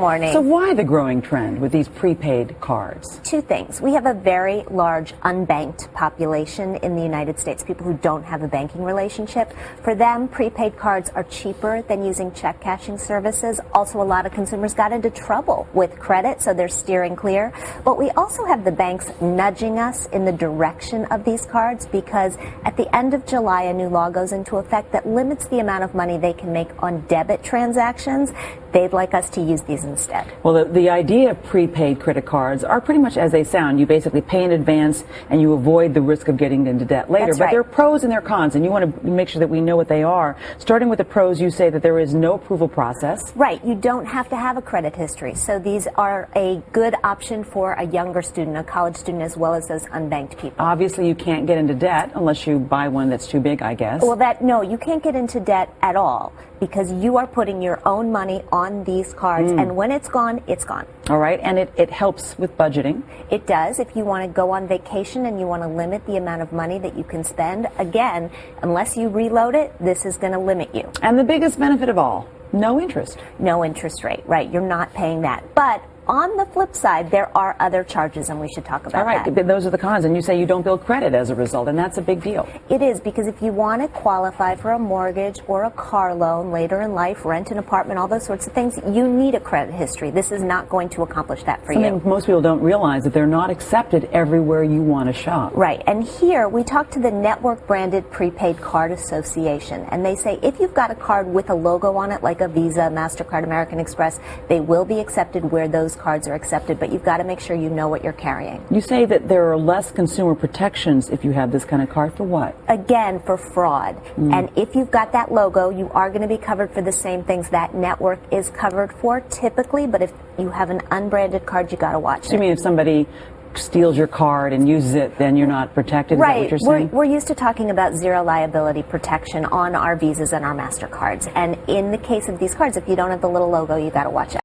morning. So why the growing trend with these prepaid cards? Two things. We have a very large unbanked population in the United States, people who don't have a banking relationship. For them, prepaid cards are cheaper than using check cashing services. Also, a lot of consumers got into trouble with credit, so they're steering clear. But we also have the banks nudging us in the direction of these cards because at the end of July, a new law goes into effect that limits the amount of money they can make on debit transactions. They'd like us to use these instead. Well, the idea of prepaid credit cards are pretty much as they sound. You basically pay in advance and you avoid the risk of getting into debt later. That's but right. there are pros and there are cons, and you want to make sure that we know what they are. Starting with the pros, you say that there is no approval process. Right. You don't have to have a credit history. So these are a good option for a younger student, a college student, as well as those unbanked people. Obviously, you can't get into debt unless you buy one that's too big, I guess. Well, no, you can't get into debt at all because you are putting your own money on these cards, and when it's gone, it's gone. All right, and it helps with budgeting. It does. If you want to go on vacation and you want to limit the amount of money that you can spend, again, unless you reload it, this is going to limit you. And the biggest benefit of all, no interest. No interest rate, right. You're not paying that. But on the flip side, there are other charges, and we should talk about that. All right, those are the cons, and you say you don't build credit as a result, and that's a big deal. It is, because if you want to qualify for a mortgage or a car loan later in life, rent an apartment, all those sorts of things, you need a credit history. This is not going to accomplish that for you. Something most people don't realize, that they're not accepted everywhere you want to shop. Right, and here we talked to the Network Branded Prepaid Card Association, and they say if you've got a card with a logo on it, like a Visa, MasterCard, American Express, they will be accepted where those cards are accepted, but you've got to make sure you know what you're carrying. You say that there are less consumer protections if you have this kind of card. For what? Again, for fraud. And if you've got that logo, you are going to be covered for the same things that network is covered for typically, but if you have an unbranded card, you got to watch it. So you mean if somebody steals your card and uses it, then you're not protected? Is right. that what you're saying? We're used to talking about zero liability protection on our Visas and our MasterCards. And in the case of these cards, if you don't have the little logo, you got to watch out.